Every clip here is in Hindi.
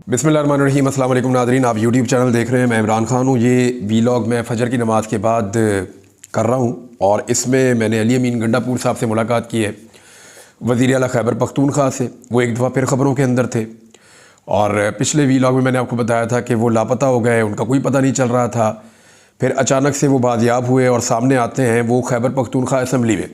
बिस्मिल्लाहिर्रहमानिर्रहीम। अस्सलाम वालेकुम नाज़रीन, आप यूट्यूब चैनल देख रहे हैं। मैं इमरान खान हूँ। ये वीलॉग मैं फ़जर की नमाज़ के बाद कर रहा हूँ और इसमें मैंने अली अमीन गंडापुर साहब से मुलाकात की है, वज़ीर आला खैबर पख्तूनख्वा से। वो एक दफ़ा फिर ख़बरों के अंदर थे और पिछले वीलॉग में मैंने आपको बताया था कि वो लापता हो गए, उनका कोई पता नहीं चल रहा था। फिर अचानक से वो बाजियाब हुए और सामने आते हैं वो खैबर पख्तूनख्वा असम्बली में।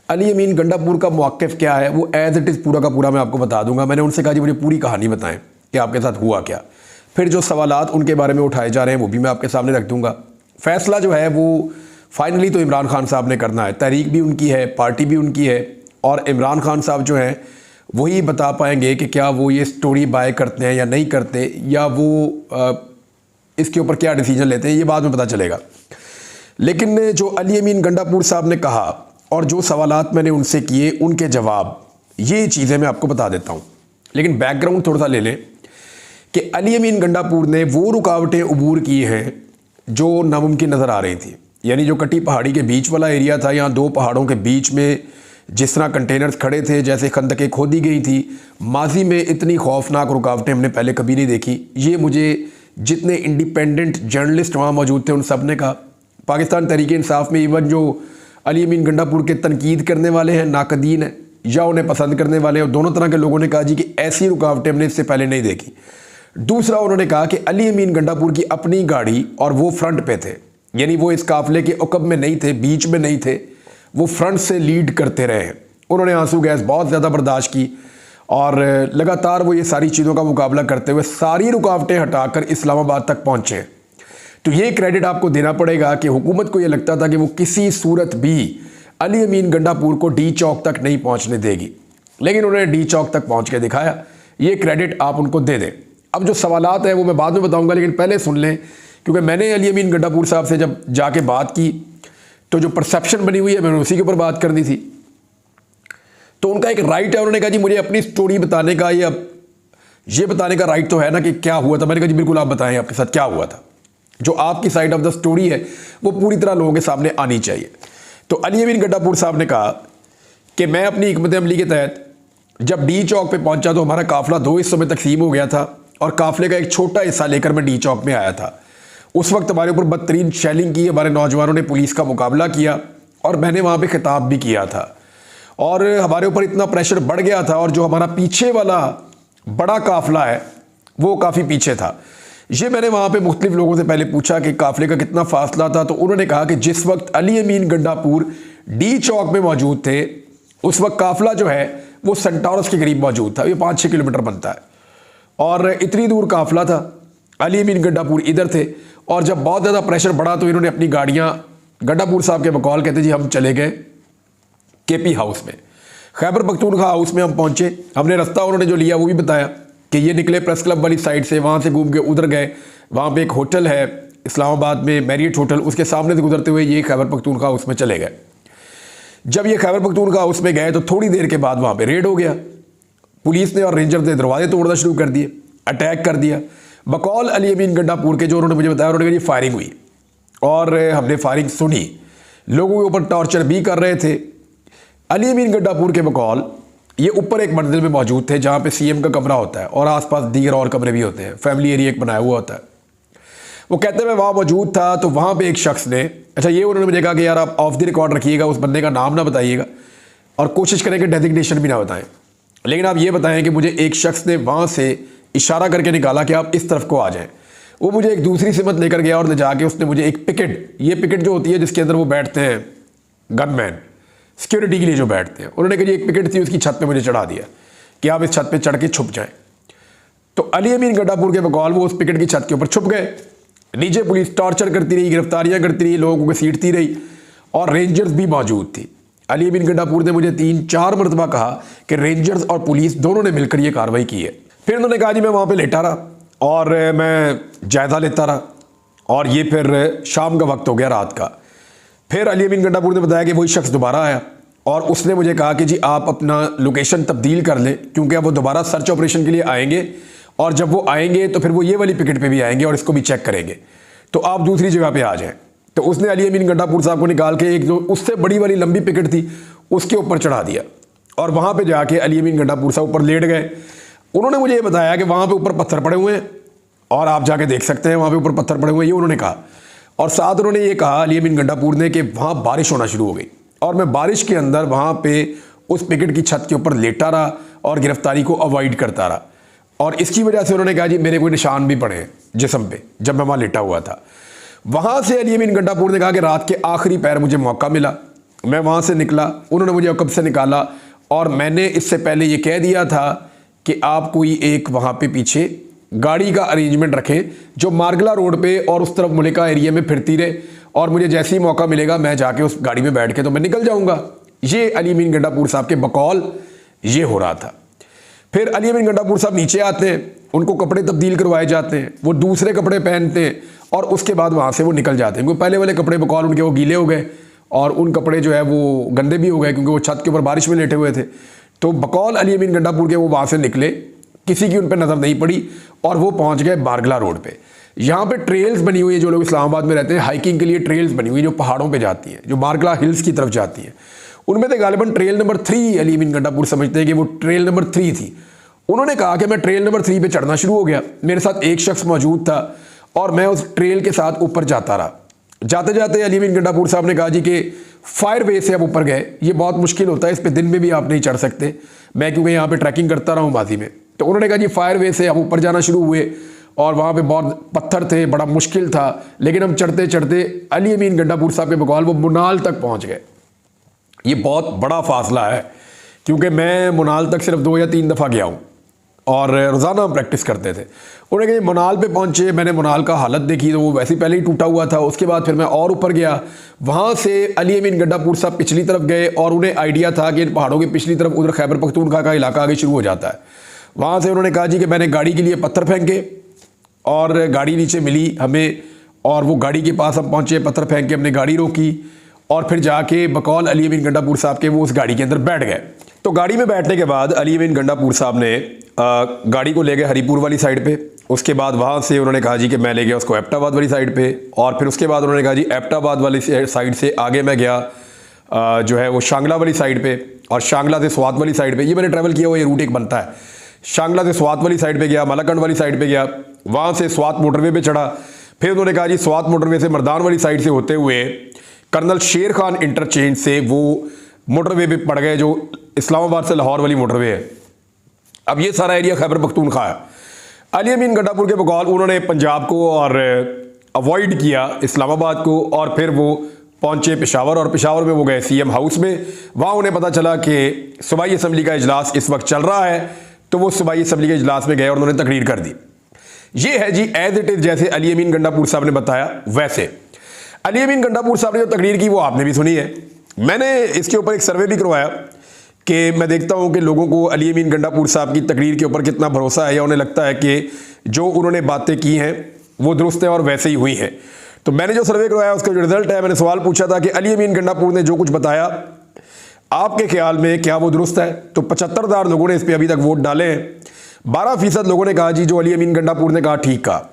अली अमीन गंडापुर का मौक़िफ़ क्या है वो एज़ इट इज़ पूरा का पूरा मैं आपको बता दूंगा। मैंने उनसे कहा जी मुझे पूरी कहानी बताएं कि आपके साथ हुआ क्या। फिर जो सवालात उनके बारे में उठाए जा रहे हैं वो भी मैं आपके सामने रख दूंगा। फ़ैसला जो है वो फाइनली तो इमरान खान साहब ने करना है। तहरीक भी उनकी है, पार्टी भी उनकी है और इमरान खान साहब जो हैं वही बता पाएंगे कि क्या वो ये स्टोरी बाय करते हैं या नहीं करते, या वो इसके ऊपर क्या डिसीजन लेते हैं, ये बाद में पता चलेगा। लेकिन जो अली अमीन गंडापुर साहब ने कहा और जो सवालात मैंने उनसे किए, उनके जवाब, ये चीज़ें मैं आपको बता देता हूँ। लेकिन बैकग्राउंड थोड़ा सा ले लें कि अली अमीन गंडापुर ने वो रुकावटें अबूर की हैं जो नामुमकिन नज़र आ रही थी। यानी जो कटी पहाड़ी के बीच वाला एरिया था, यहाँ दो पहाड़ों के बीच में जिस तरह कंटेनर्स खड़े थे, जैसे खंदकें खोदी गई थी, माजी में इतनी खौफनाक रुकावटें हमने पहले कभी नहीं देखी। ये मुझे जितने इंडिपेंडेंट जर्नलिस्ट वहाँ मौजूद थे उन सब ने कहा। पाकिस्तान तहरीक इंसाफ में इवन जो अली अमीन गंडापुर के तनकीद करने वाले हैं, नाकदीन हैं, या उन्हें पसंद करने वाले हैं, दोनों तरह के लोगों ने कहा जी कि ऐसी रुकावटें हमने इससे पहले नहीं देखी। दूसरा उन्होंने कहा कि अली अमीन गंडापुर की अपनी गाड़ी और वो फ्रंट पे थे, यानी वो इस काफिले के उकब में नहीं थे, बीच में नहीं थे, वो फ्रंट से लीड करते रहे हैं। उन्होंने आंसू गैस बहुत ज़्यादा बर्दाश्त की और लगातार वो ये सारी चीज़ों का मुकाबला करते हुए सारी रुकावटें हटाकर इस्लामाबाद तक पहुँचे। तो ये क्रेडिट आपको देना पड़ेगा कि हुकूमत को ये लगता था कि वो किसी सूरत भी अली अमीन गंडापुर को डी चौक तक नहीं पहुँचने देगी, लेकिन उन्होंने डी चौक तक पहुँच के दिखाया। ये क्रेडिट आप उनको दे दें। अब जो सवालात हैं वो मैं बाद में बताऊंगा, लेकिन पहले सुन लें, क्योंकि मैंने अली अमीन गंडापुर साहब से जब जाके बात की तो जो परसेप्शन बनी हुई है मैंने उसी के ऊपर बात करनी थी। तो उनका एक राइट है, उन्होंने कहा जी मुझे अपनी स्टोरी बताने का, ये बताने का राइट तो है ना कि क्या हुआ था। मैंने कहा जी बिल्कुल आप बताएं आपके साथ क्या हुआ था, जो आपकी साइड ऑफ द स्टोरी है वो पूरी तरह लोगों के सामने आनी चाहिए। तो अली अमीन गंडापुर साहब ने कहा कि मैं अपनी हिकमत अमली के तहत जब डी चौक पे पहुंचा तो हमारा काफिला दो हिस्सों में तकसीम हो गया था और काफिले का एक छोटा हिस्सा लेकर मैं डी चौक में आया था। उस वक्त हमारे ऊपर बदतरीन शेलिंग की, हमारे नौजवानों ने पुलिस का मुकाबला किया और मैंने वहाँ पे खिताब भी किया था और हमारे ऊपर इतना प्रेशर बढ़ गया था और जो हमारा पीछे वाला बड़ा काफिला है वो काफ़ी पीछे था। ये मैंने वहाँ पे मुख्तलिफ लोगों से पहले पूछा कि काफिले का कितना फासला था, तो उन्होंने कहा कि जिस वक्त अली अमीन गंडापुर डी चौक में मौजूद थे उस वक्त काफिला जो है वो सेंटोरस के करीब मौजूद था। ये 5-6 किलोमीटर बनता है और इतनी दूर काफिला था। अली अमीन गंडापुर इधर थे और जब बहुत ज़्यादा प्रेशर बढ़ा तो इन्होंने अपनी गाड़ियाँ, गंडापुर साहब के बकौल कहते जी हम चले गए केपी हाउस में, खैबर पख्तूनख्वा हाउस में हम पहुँचे। हमने रास्ता उन्होंने जो लिया वो भी बताया कि ये निकले प्रेस क्लब वाली साइड से, वहाँ से घूम के उधर गए, वहाँ पे एक होटल है इस्लामाबाद में, मैरियट होटल, उसके सामने से गुजरते हुए ये खैबर पख्तूनख्वा हाउस में चले गए। जब ये खैबर पख्तूनख्वा हाउस में गए तो थोड़ी देर के बाद वहाँ पे रेड हो गया। पुलिस ने और रेंजर ने दरवाजे तोड़ना शुरू कर दिए, अटैक कर दिया। बकौल अली अमीन गंडापुर के जो उन्होंने मुझे बताया, उन्होंने कहा फायरिंग हुई और हमने फायरिंग सुनी, लोगों के ऊपर टॉर्चर भी कर रहे थे। अली अमीन गंडापुर के बकौल ये ऊपर एक मंजिल में मौजूद थे जहाँ पे सीएम का कमरा होता है और आसपास दीगर और कमरे भी होते हैं, फैमिली एरिया एक बनाया हुआ होता है। वो कहते हैं मैं वहाँ मौजूद था तो वहाँ पे एक शख्स ने, अच्छा ये उन्होंने मुझे कहा कि यार आप ऑफ द रिकॉर्ड रखिएगा, उस बंदे का नाम ना बताइएगा और कोशिश करें कि डेजिग्नेशन भी ना बताएं, लेकिन आप ये बताएं कि मुझे एक शख्स ने वहाँ से इशारा करके निकाला कि आप इस तरफ को आ जाएँ। वो मुझे एक दूसरी सिमत लेकर गया और ले जाके उसने मुझे एक पिकेट, ये पिकेट जो होती है जिसके अंदर वो बैठते हैं गनमैन, सिक्योरिटी के लिए जो बैठते हैं, उन्होंने कहा एक पिकेट थी उसकी छत पे मुझे चढ़ा दिया कि आप इस छत पे चढ़ के छुप जाएं। तो अली अमीन गंडापुर के बकौल वो उस पिकेट की छत के ऊपर छुप गए। नीचे पुलिस टॉर्चर करती रही, गिरफ्तारियां करती रही, लोगों को सीटती रही और रेंजर्स भी मौजूद थी। अली अमीन गंडापुर ने मुझे 3-4 मरतबा कहा कि रेंजर्स और पुलिस दोनों ने मिलकर ये कार्रवाई की है। फिर उन्होंने कहा जी मैं वहाँ पर लेटा रहा और मैं जायज़ा लेता रहा और ये फिर शाम का वक्त हो गया, रात का। फिर अली अमीन गंडापुर ने बताया कि वही शख्स दोबारा आया और उसने मुझे कहा कि जी आप अपना लोकेशन तब्दील कर लें क्योंकि अब वो दोबारा सर्च ऑपरेशन के लिए आएंगे और जब वो आएंगे तो फिर वो ये वाली पिकेट पे भी आएंगे और इसको भी चेक करेंगे, तो आप दूसरी जगह पे आ जाएं। तो उसने अली अमीन गंडापुर साहब को निकाल के एक जो उससे बड़ी वाली लंबी पिकेट थी उसके ऊपर चढ़ा दिया और वहाँ पर जाके अली अमीन गंडापुर साहब ऊपर लेट गए। उन्होंने मुझे ये बताया कि वहाँ पे ऊपर पत्थर पड़े हुए हैं और आप जाके देख सकते हैं, वहाँ पे ऊपर पत्थर पड़े हुए हैं, ये उन्होंने कहा। और साथ उन्होंने ये कहा अली अमीन गंडापुर ने कि वहाँ बारिश होना शुरू हो गई और मैं बारिश के अंदर वहाँ पे उस पिकेट की छत के ऊपर लेटा रहा और गिरफ्तारी को अवॉइड करता रहा। और इसकी वजह से उन्होंने कहा जी मेरे कोई निशान भी पड़े हैं जिस्म पे जब मैं वहाँ लेटा हुआ था। वहाँ से अली अमीन गंडापुर ने कहा कि रात के आखिरी पैर मुझे मौका मिला, मैं वहाँ से निकला, उन्होंने मुझे अकब से निकाला और मैंने इससे पहले ये कह दिया था कि आप कोई एक वहाँ पे पीछे गाड़ी का अरेंजमेंट रखें जो मार्गला रोड पे और उस तरफ मुलिका एरिया में फिरती रहे और मुझे जैसे ही मौका मिलेगा मैं जाके उस गाड़ी में बैठ के तो मैं निकल जाऊँगा। ये अली अमीन गंडापुर साहब के बकौल ये हो रहा था। फिर अली अमीन गंडापुर साहब नीचे आते हैं, उनको कपड़े तब्दील करवाए जाते हैं, वो दूसरे कपड़े पहनते हैं और उसके बाद वहाँ से वो निकल जाते हैं क्योंकि पहले वाले कपड़े बकौल उनके वो गीले हो गए और उन कपड़े जो है वो गंदे भी हो गए क्योंकि वो छत के ऊपर बारिश में लेटे हुए थे। तो बकौल अली अमीन गंडापुर के वो वहाँ से निकले, किसी की उन पर नज़र नहीं पड़ी और वो पहुँच गए बारगला रोड पर। यहाँ पे ट्रेल्स बनी हुई है, जो लोग इस्लामाबाद में रहते हैं हाइकिंग के लिए ट्रेल्स बनी हुई है जो पहाड़ों पे जाती हैं, जो बारगला हिल्स की तरफ जाती हैं। उनमें से गालिबन ट्रेल नंबर 3 अली अमीन गंडापुर समझते हैं कि वो ट्रेल नंबर 3 थी। उन्होंने कहा कि मैं ट्रेल नंबर 3 पे चढ़ना शुरू हो गया, मेरे साथ एक शख्स मौजूद था और मैं उस ट्रेल के साथ ऊपर जाता रहा। जाते जाते अली अमीन गंडापुर साहब ने कहा जी कि फायर वे से आप ऊपर गए, ये बहुत मुश्किल होता है, इस पर दिन में भी आप नहीं चढ़ सकते, मैं क्योंकि यहाँ पे ट्रैकिंग करता रहा हूँ माजी में। तो उन्होंने कहा जी फायर वे से आप ऊपर जाना शुरू हुए और वहाँ पे बहुत पत्थर थे, बड़ा मुश्किल था, लेकिन हम चढ़ते चढ़ते अली अमीन गंडापुर साहब के बकौल वो मुनाल तक पहुँच गए। ये बहुत बड़ा फासला है क्योंकि मैं मुनाल तक सिर्फ 2 या 3 दफ़ा गया हूँ और रोज़ाना हम प्रैक्टिस करते थे। उन्होंने कहा मुनाल पे पहुँचे, मैंने मुनाल का हालत देखी तो वो वैसे ही पहले ही टूटा हुआ था। उसके बाद फिर मैं और ऊपर गया, वहाँ से अली अमीन गंडापुर साहब पिछली तरफ गए और उन्हें आइडिया था कि इन पहाड़ों की पिछली तरफ उधर खैबर पख्तूनख्वा का इलाका आगे शुरू हो जाता है। वहाँ से उन्होंने कहा जी कि मैंने गाड़ी के लिए पत्थर फेंके और गाड़ी नीचे मिली हमें और वो गाड़ी के पास हम पहुँचे, पत्थर फेंक के हमने गाड़ी रोकी और फिर जाके बकौल अली अमीन गंडापुर साहब के वो उस गाड़ी के अंदर बैठ गए। तो गाड़ी में बैठने के बाद अली अमीन गंडापुर साहब ने गाड़ी को ले गए हरीपुर वाली साइड पे। उसके बाद वहाँ से उन्होंने कहा जी कि मैं ले गया उसको एबटाबाद वाली साइड पे और फिर उसके बाद उन्होंने कहा जी एबटाबाद वाली साइड से आगे मैं गया जो है वो शांगला वाली साइड पे और शांगला से स्वात वाली साइड पे। ये मैंने ट्रैवल किया हुआ, ये रूट एक बनता है। शांगला से स्वात वाली साइड पे गया, मलाकंड वाली साइड पे गया, वहाँ से स्वात मोटरवे पे चढ़ा। फिर उन्होंने कहा जी स्वात मोटरवे से मर्दान वाली साइड से होते हुए कर्नल शेर खान इंटरचेंज से वो मोटरवे पे पड़ गए जो इस्लामाबाद से लाहौर वाली मोटरवे है। अब ये सारा एरिया खैबर पख्तूनख्वा है। अली अमीन गंडापुर के बकौल उन्होंने पंजाब को और अवॉइड किया इस्लामाबाद को और फिर वो पहुंचे पेशावर और पेशावर में वो गए CM हाउस में। वहाँ उन्हें पता चला कि सूबाई असम्बली का इजलास इस वक्त चल रहा है, तो वो सूबाई असम्बली के इजलास में गए और उन्होंने तकरीर कर दी। ये है जी एज इट इज़ जैसे अली अमीन गंडापुर साहब ने बताया वैसे। अली अमीन गंडापुर साहब ने जो तकरीर की वो आपने भी सुनी है। मैंने इसके ऊपर एक सर्वे भी करवाया कि मैं देखता हूँ कि लोगों को अली अमीन गंडापुर साहब की तकरीर के ऊपर कितना भरोसा है या उन्हें लगता है कि जो उन्होंने बातें की हैं वो दुरुस्त है और वैसे ही हुई हैं। तो मैंने जो सर्वे करवाया उसका जो रिजल्ट है, मैंने सवाल पूछा था कि अली अमीन गंडापुर ने जो कुछ बताया आपके ख्याल में क्या वो दुरुस्त है? तो 75,000 लोगों ने इस पर अभी तक वोट डाले हैं। 12% लोगों ने कहा जी जो अली अमीन गंडापुर ने कहा ठीक कहा,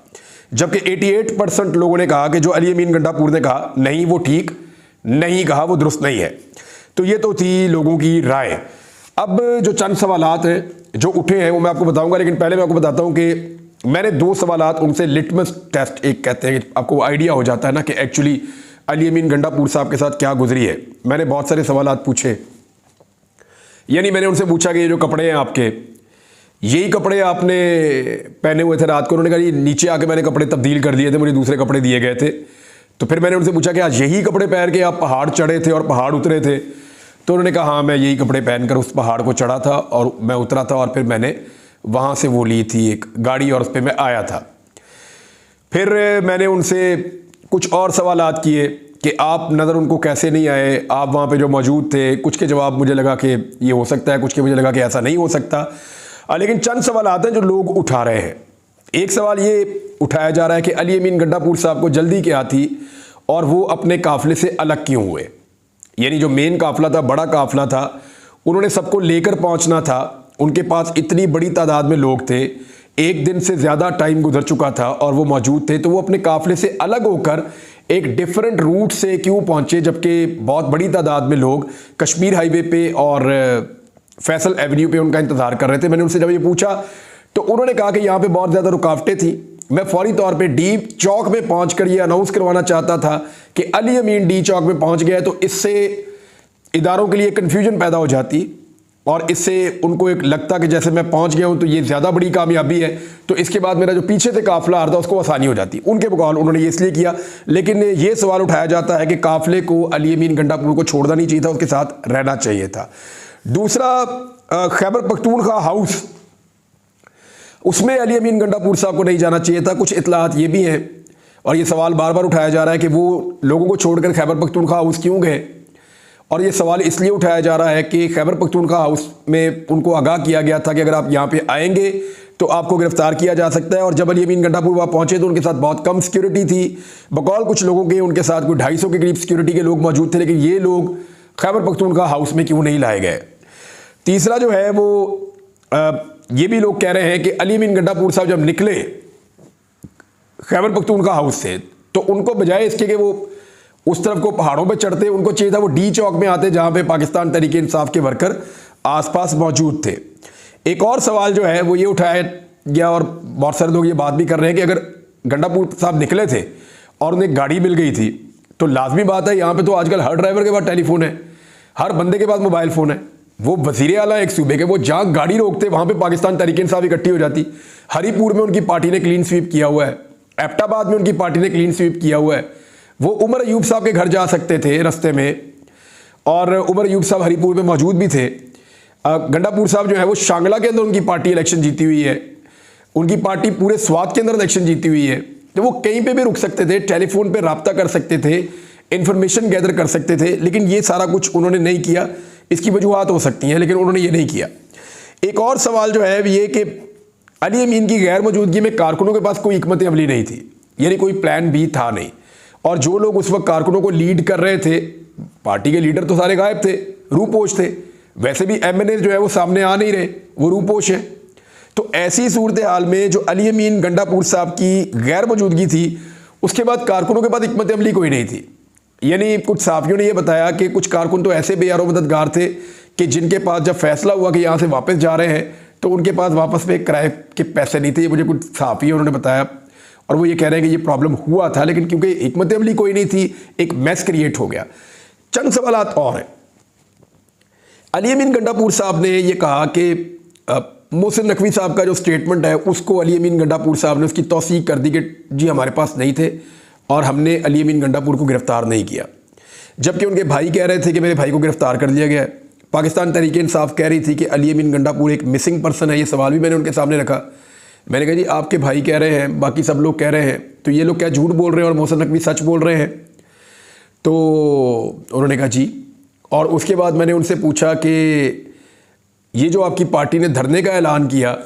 जबकि 88% लोगों ने कहा कि जो अली अमीन गंडापुर ने कहा नहीं वो ठीक नहीं कहा, वो दुरुस्त नहीं है। तो ये तो थी लोगों की राय। अब जो चंद सवालात हैं जो उठे हैं वो मैं आपको बताऊंगा, लेकिन पहले मैं आपको बताता हूं कि मैंने 2 सवालात उनसे लिटमस टेस्ट एक कहते हैं कि आपको आइडिया हो जाता है ना कि एक्चुअली अली अमीन गंडापुर साहब के साथ क्या गुजरी है। मैंने बहुत सारे सवालात पूछे, यानी मैंने उनसे पूछा कि ये जो कपड़े हैं आपके, यही कपड़े आपने पहने हुए थे रात को? उन्होंने कहा जी नीचे आके मैंने कपड़े तब्दील कर दिए थे, मुझे दूसरे कपड़े दिए गए थे। तो फिर मैंने उनसे पूछा कि आज यही कपड़े पहन के आप पहाड़ चढ़े थे और पहाड़ उतरे थे? तो उन्होंने कहा हाँ मैं यही कपड़े पहनकर उस पहाड़ को चढ़ा था और मैं उतरा था और फिर मैंने वहाँ से वो ली थी एक गाड़ी और उस पर मैं आया था। फिर मैंने उनसे कुछ और सवालात किए कि आप नज़र उनको कैसे नहीं आए, आप वहाँ पे जो मौजूद थे। कुछ के जवाब मुझे लगा कि ये हो सकता है, कुछ के मुझे लगा कि ऐसा नहीं हो सकता। लेकिन चंद सवालात हैं जो लोग उठा रहे हैं। एक सवाल ये उठाया जा रहा है कि अली अमीन गंडापुर साहब को जल्दी क्या थी और वो अपने काफ़िले से अलग क्यों हुए? यानी जो मेन काफ़िला था, बड़ा काफ़िला था, उन्होंने सबको लेकर पहुंचना था, उनके पास इतनी बड़ी तादाद में लोग थे, एक दिन से ज़्यादा टाइम गुजर चुका था और वो मौजूद थे, तो वो अपने काफ़िले से अलग होकर एक डिफरेंट रूट से क्यों पहुंचे, जबकि बहुत बड़ी तादाद में लोग कश्मीर हाईवे पे और फैसल एवेन्यू पे उनका इंतज़ार कर रहे थे। मैंने उनसे जब ये पूछा तो उन्होंने कहा कि यहाँ पे बहुत ज़्यादा रुकावटें थी। मैं फौरी तौर पे डी चौक में पहुंचकर ये अनाउंस करवाना चाहता था कि अली अमीन डी चौक में पहुंच गया, तो इससे इदारों के लिए कन्फ्यूजन पैदा हो जाती और इससे उनको एक लगता कि जैसे मैं पहुंच गया हूं तो ये ज़्यादा बड़ी कामयाबी है, तो इसके बाद मेरा जो पीछे से काफिला आ रहा था उसको आसानी हो जाती। उनके बकौल उन्होंने ये इसलिए किया, लेकिन ये सवाल उठाया जाता है कि काफिले को अली अमीन गंडापुर को छोड़ना नहीं चाहिए था, उसके साथ रहना चाहिए था। दूसरा, खैबर पख्तूनख्वा हाउस, उसमें अली अमीन गंडापुर साहब को नहीं जाना चाहिए था। कुछ इतलात ये भी हैं और ये सवाल बार बार उठाया जा रहा है कि वो लोगों को छोड़कर खैबर पख्तूनख्वा हाउस क्यों गए, और ये सवाल इसलिए उठाया जा रहा है कि खैबर पख्तूनख्वा हाउस में उनको आगाह किया गया था कि अगर आप यहाँ पे आएंगे तो आपको गिरफ्तार किया जा सकता है। और जब अली अमीन गंडापुर वहाँ पहुँचे तो उनके साथ बहुत कम सिक्योरिटी थी। बकौल कुछ लोगों के उनके साथ कोई 250 के करीब सिक्योरिटी के लोग मौजूद थे, लेकिन ये लोग खैबर पख्तूनख्वा हाउस में क्यों नहीं लाए गए। तीसरा जो है वो ये भी लोग कह रहे हैं कि अली अमीन गंडापुर साहब जब निकले खैबर पख्तूनख्वा हाउस से तो उनको बजाय इसके कि वो उस तरफ को पहाड़ों पे चढ़ते, उनको चाहिए था वो डी चौक में आते जहां पे पाकिस्तान तहरीक इंसाफ के वर्कर आसपास मौजूद थे। एक और सवाल जो है वो ये उठाया गया और बहुत सारे लोग ये बात भी कर रहे हैं कि अगर गंडापुर साहब निकले थे और उन्हें गाड़ी मिल गई थी तो लाजमी बात है, यहाँ पे तो आजकल हर ड्राइवर के पास टेलीफोन है, हर बंदे के पास मोबाइल फ़ोन है। वो वज़ीर आला एक सूबे के, वो जहाँ गाड़ी रोकते वहाँ पे पाकिस्तान तहरीक इंसाफ इकट्ठी हो जाती। हरीपुर में उनकी पार्टी ने क्लीन स्वीप किया हुआ है, एबटाबाद में उनकी पार्टी ने क्लीन स्वीप किया हुआ है। वो उमर अयूब साहब के घर जा सकते थे रास्ते में, और उमर अयूब साहब हरीपुर में मौजूद भी थे। गंडापुर साहब जो है वो शांगला के अंदर उनकी पार्टी इलेक्शन जीती हुई है, उनकी पार्टी पूरे स्वात के अंदर इलेक्शन जीती हुई है, तो वो कहीं पे भी रुक सकते थे, टेलीफोन पे रब्ता कर सकते थे, इंफॉर्मेशन गैदर कर सकते थे, लेकिन ये सारा कुछ उन्होंने नहीं किया। इसकी वजूहत हो सकती हैं, लेकिन उन्होंने ये नहीं किया। एक और सवाल जो है ये कि अली अमीन की गैर मौजूदगी में कारकुनों के पास कोई हिकमत अमली नहीं थी, यानी कोई प्लान बी था नहीं। और जो लोग उस वक्त कारकुनों को लीड कर रहे थे, पार्टी के लीडर तो सारे गायब थे, रूपोश थे। वैसे भी एमएनए जो है वो सामने आ नहीं रहे, वो रूपोश है। तो ऐसी सूरत हाल में जो अली अमीन गंडापुर साहब की गैर मौजूदगी थी, उसके बाद कारकुनों के पास हिकमत अमली कोई नहीं थी। यानी कुछ सहाफ़ियों ने यह बताया कि कुछ कारकुन तो ऐसे बेयारो मददगार थे कि जिनके पास जब फैसला हुआ कि यहाँ से वापस जा रहे हैं तो उनके पास वापस में किराए के पैसे नहीं थे। ये मुझे कुछ सहाफ़ी उन्होंने बताया और वो ये कह रहे हैं कि ये प्रॉब्लम हुआ था, लेकिन क्योंकि हिकमत अमली कोई नहीं थी, एक मैस क्रिएट हो गया। चंद सवालात और हैं। अली अमीन गंडापुर साहब ने ये कहा कि मोहसिन नकवी साहब का जो स्टेटमेंट है उसको अली अमीन गंडापुर साहब ने उसकी तौसीक कर दी कि जी हमारे पास नहीं थे और हमने अली अमीन गंडापुर को गिरफ़्तार नहीं किया, जबकि उनके भाई कह रहे थे कि मेरे भाई को गिरफ़्तार कर लिया गया है। पाकिस्तान तहरीक इंसाफ कह रही थी कि अली अमीन गंडापुर एक मिसिंग पर्सन है। ये सवाल भी मैंने उनके सामने रखा। मैंने कहा जी आपके भाई कह रहे हैं, बाकी सब लोग कह रहे हैं, तो ये लोग क्या झूठ बोल रहे हैं और मोहसिन नकवी सच बोल रहे हैं? तो उन्होंने कहा जी। और उसके बाद मैंने उनसे पूछा कि ये जो आपकी पार्टी ने धरने का ऐलान किया,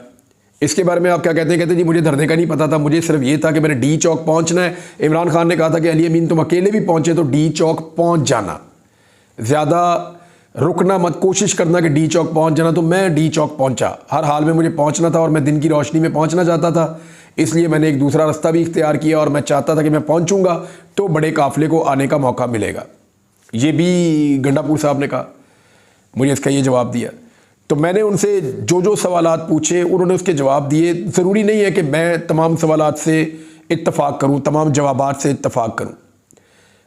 इसके बारे में आप क्या कहते हैं? कहते जी मुझे धरने का नहीं पता था, मुझे सिर्फ ये था कि मैंने डी चौक पहुंचना है। इमरान खान ने कहा था कि अली अमीन तुम अकेले भी पहुंचे तो डी चौक पहुंच जाना, ज़्यादा रुकना मत, कोशिश करना कि डी चौक पहुंच जाना। तो मैं डी चौक पहुंचा, हर हाल में मुझे पहुंचना था और मैं दिन की रोशनी में पहुंचना चाहता था, इसलिए मैंने एक दूसरा रास्ता भी इख्तियार किया और मैं चाहता था कि मैं पहुंचूंगा तो बड़े काफिले को आने का मौका मिलेगा। ये भी गंडापुर साहब ने कहा, मुझे इसका ये जवाब दिया। तो मैंने उनसे जो जो सवालात पूछे उन्होंने उसके जवाब दिए। ज़रूरी नहीं है कि मैं तमाम सवालात से इत्तफाक करूं, तमाम जवाबात से इत्तफाक करूं,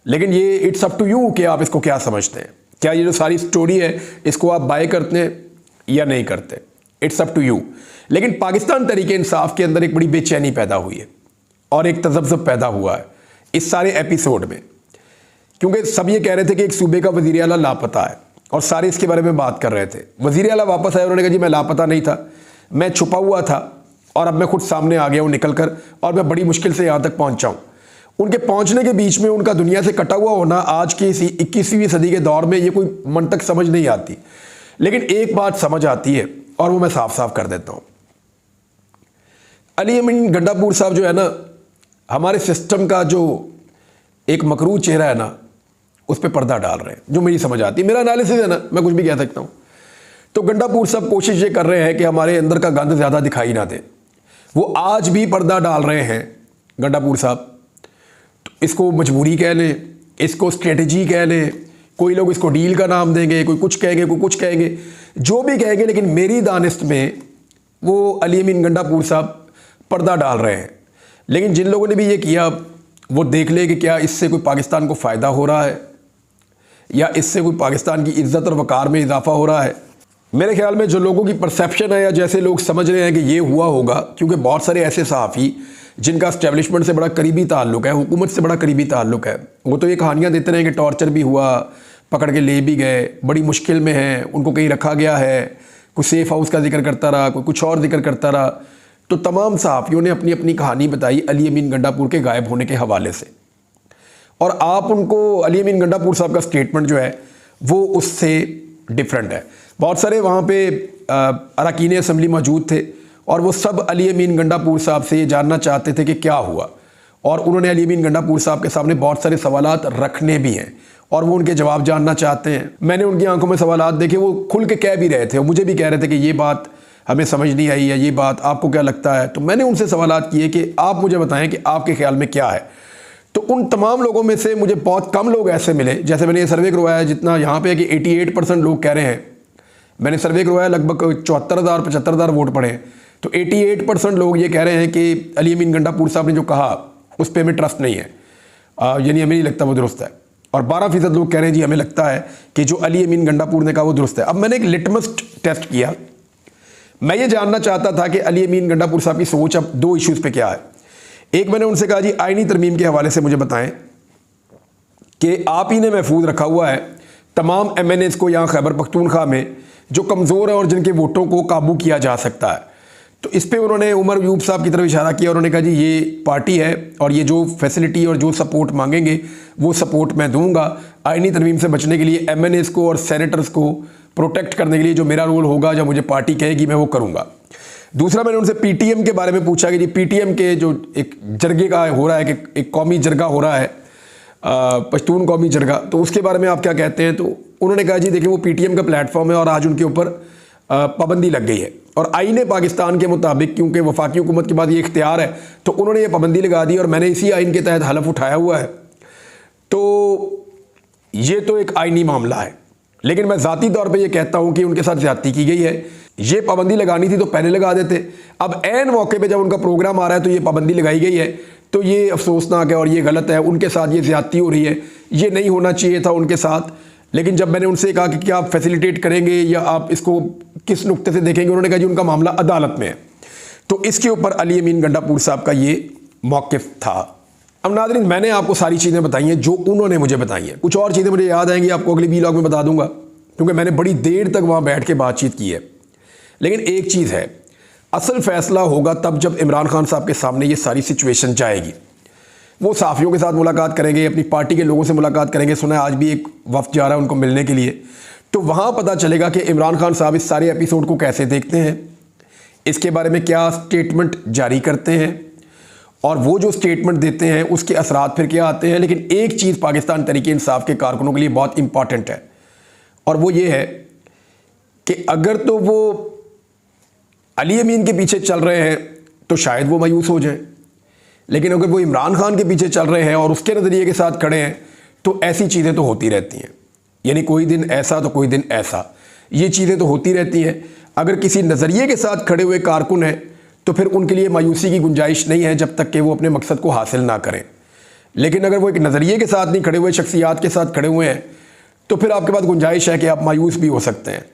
लेकिन ये इट्स अप टू यू कि आप इसको क्या समझते हैं। क्या ये जो सारी स्टोरी है इसको आप बाय करते हैं या नहीं करते, इट्स अप टू यू। लेकिन पाकिस्तान तहरीक इंसाफ के अंदर एक बड़ी बेचैनी पैदा हुई है और एक तजब्जुब पैदा हुआ है इस सारे एपिसोड में, क्योंकि सब ये कह रहे थे कि एक सूबे का वज़ीर आला लापता है और सारे इसके बारे में बात कर रहे थे। वज़ीर आला वापस आए, उन्होंने कहा जी मैं लापता नहीं था, मैं छुपा हुआ था और अब मैं खुद सामने आ गया हूँ निकल कर, और मैं बड़ी मुश्किल से यहाँ तक पहुँचा हूँ। उनके पहुँचने के बीच में उनका दुनिया से कटा हुआ होना आज की इसी 21वीं सदी के दौर में ये कोई मंतक समझ नहीं आती। लेकिन एक बात समझ आती है और वो मैं साफ साफ कर देता हूँ। अली अमीन गंडापुर साहब जो है ना, हमारे सिस्टम का जो एक मकरूह चेहरा है ना, उस पर पर्दा डाल रहे हैं, जो मेरी समझ आती है। मेरा एनालिसिस है ना, मैं कुछ भी कह सकता हूँ। तो गंडापुर साहब कोशिश ये कर रहे हैं कि हमारे अंदर का गंद ज़्यादा दिखाई ना दे। वो आज भी पर्दा डाल रहे हैं गंडापुर साहब। तो इसको मजबूरी कह लें, इसको स्ट्रेटजी कह लें, कोई लोग इसको डील का नाम देंगे, कोई कुछ कहेंगे, कोई कुछ कहेंगे, जो भी कहेंगे, लेकिन मेरी दानिश में वो अली अमीन गंडापुर साहब पर्दा डाल रहे हैं। लेकिन जिन लोगों ने भी ये किया वो देख ले कि क्या इससे कोई पाकिस्तान को फ़ायदा हो रहा है या इससे कोई पाकिस्तान की इज़्ज़त और वक़ार में इजाफा हो रहा है। मेरे ख्याल में जो लोगों की परसेप्शन है या जैसे लोग समझ रहे हैं कि ये हुआ होगा, क्योंकि बहुत सारे ऐसे सहाफ़ी जिनका इस्टेब्लिशमेंट से बड़ा करीबी ताल्लुक़ है, हुकूमत से बड़ा करीबी ताल्लुक़ है, वो तो ये कहानियाँ देते रहे कि टॉर्चर भी हुआ, पकड़ के ले भी गए, बड़ी मुश्किल में हैं, उनको कहीं रखा गया है, कोई सेफ़ हाउस का जिक्र करता रहा, कोई कुछ और जिक्र करता रहा। तो तमाम सहाफ़ियों ने अपनी अपनी कहानी बताई अली अमीन गंडापुर के गायब होने के हवाले से, और आप उनको अली अमीन गंडापुर साहब का स्टेटमेंट जो है वो उससे डिफरेंट है। बहुत सारे वहाँ पे अरकान असम्बली मौजूद थे और वो सब अली अमीन गंडापुर साहब से ये जानना चाहते थे कि क्या हुआ, और उन्होंने अली अमीन गंडापुर साहब के सामने बहुत सारे सवालात रखने भी हैं और वो उनके जवाब जानना चाहते हैं। मैंने उनकी आंखों में सवालात देखे, वो खुल के कह भी रहे थे, मुझे भी कह रहे थे कि ये बात हमें समझ नहीं आई या ये बात आपको क्या लगता है। तो मैंने उनसे सवालात किए कि आप मुझे बताएं कि आपके ख्याल में क्या है। तो उन तमाम लोगों में से मुझे बहुत कम लोग ऐसे मिले, जैसे मैंने ये सर्वे करवाया जितना यहाँ पे है कि 88% लोग कह रहे हैं, मैंने सर्वे करवाया लगभग 74,000-75,000 वोट पड़े हैं, तो 88% लोग ये कह रहे हैं कि अली अमीन गंडापुर साहब ने जो कहा उस पर हमें ट्रस्ट नहीं है, यानी हमें नहीं लगता वो दुरुस्त है। और 12% लोग कह रहे हैं जी हमें लगता है कि जो अली अमीन गंडापुर ने कहा वो दुरुस्त है। अब मैंने एक लिटमस टेस्ट किया, मैं ये जानना चाहता था कि अली अमीन गंडापुर साहब की सोच अब दो इश्यूज़ पे क्या है। एक, मैंने उनसे कहा जी आईनी तरमीम के हवाले से मुझे बताएं कि आप ही ने महफूज रखा हुआ है तमाम MNAs को यहाँ खैबर पख्तूनख्वा में जो कमज़ोर है और जिनके वोटों को काबू किया जा सकता है। तो इस पे उन्होंने उमर अयूब साहब की तरफ इशारा किया, उन्होंने कहा जी ये पार्टी है और ये जो फैसिलिटी और जो सपोर्ट मांगेंगे वो सपोर्ट मैं दूंगा। आईनी तरमीम से बचने के लिए MNAs को और सेनेटर्स को प्रोटेक्ट करने के लिए जो मेरा रोल होगा, जो मुझे पार्टी कहेगी मैं वो करूँगा। दूसरा, मैंने उनसे PTM के बारे में पूछा कि जी PTM के जो एक जरगे का हो रहा है कि एक कौमी जरगा हो रहा है, पश्तून कौमी जरगा, तो उसके बारे में आप क्या कहते हैं। तो उन्होंने कहा जी देखिए वो PTM का प्लेटफॉर्म है और आज उनके ऊपर पाबंदी लग गई है, और आईन पाकिस्तान के मुताबिक क्योंकि वफाकी हुकूमत के बाद ये इख्तियार है तो उन्होंने ये पाबंदी लगा दी और मैंने इसी आइन के तहत हलफ उठाया हुआ है। तो ये तो एक आइनी मामला है, लेकिन मैं ज़ाती तौर पे ये कहता हूँ कि उनके साथ ज़्यादती की गई है। ये पाबंदी लगानी थी तो पहले लगा देते, अब ऐन मौके पे जब उनका प्रोग्राम आ रहा है तो ये पाबंदी लगाई गई है, तो ये अफसोसनाक है और ये गलत है, उनके साथ ये ज़्यादती हो रही है, ये नहीं होना चाहिए था उनके साथ। लेकिन जब मैंने उनसे कहा कि क्या आप फैसिलिटेट करेंगे या आप इसको किस नुक्ते से देखेंगे, उन्होंने कहा जी उनका मामला अदालत में है। तो इसके ऊपर अली अमीन गंडापुर साहब का ये मौक़िफ़ था। अब नाज़रीन, मैंने आपको सारी चीज़ें बताई हैं जो उन्होंने मुझे बताई हैं, कुछ और चीज़ें मुझे याद आएंगी आपको अगली व्लॉग में बता दूंगा, क्योंकि मैंने बड़ी देर तक वहाँ बैठ के बातचीत की है। लेकिन एक चीज़ है, असल फ़ैसला होगा तब जब इमरान खान साहब के सामने ये सारी सिचुएशन जाएगी। वो सहाफ़ियों के साथ मुलाकात करेंगे, अपनी पार्टी के लोगों से मुलाकात करेंगे, सुना है आज भी एक वफ़द जा रहा है उनको मिलने के लिए, तो वहाँ पता चलेगा कि इमरान खान साहब इस सारे एपिसोड को कैसे देखते हैं, इसके बारे में क्या स्टेटमेंट जारी करते हैं, और वो जो स्टेटमेंट देते हैं उसके असरात फिर क्या आते हैं। लेकिन एक चीज़ पाकिस्तान तहरीक इंसाफ के कारकुनों के लिए बहुत इंपॉर्टेंट है, और वो ये है कि अगर तो वो अली अमीन के पीछे चल रहे हैं तो शायद वो मायूस हो जाएं, लेकिन अगर वो इमरान खान के पीछे चल रहे हैं और उसके नज़रिए के साथ खड़े हैं तो ऐसी चीज़ें तो होती रहती हैं, यानी कोई दिन ऐसा तो कोई दिन ऐसा, ये चीज़ें तो होती रहती हैं। अगर किसी नज़रिए के साथ खड़े हुए कारकुन हैं तो फिर उनके लिए मायूसी की गुंजाइश नहीं है जब तक कि वो अपने मकसद को हासिल ना करें। लेकिन अगर वो एक नज़रिए के साथ नहीं खड़े हुए, शख्सियात के साथ खड़े हुए हैं, तो फिर आपके पास गुंजाइश है कि आप मायूस भी हो सकते हैं।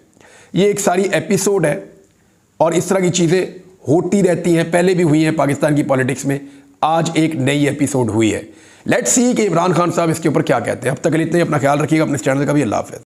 ये एक सारी एपिसोड है और इस तरह की चीज़ें होती रहती हैं, पहले भी हुई हैं पाकिस्तान की पॉलिटिक्स में, आज एक नई एपिसोड हुई है। लेट्स सी कि इमरान खान साहब इसके ऊपर क्या कहते हैं। अब तक के लिए इतना ही, अपना ख्याल रखिएगा, अपने चैनल का भी। अल्लाह हाफ़िज़।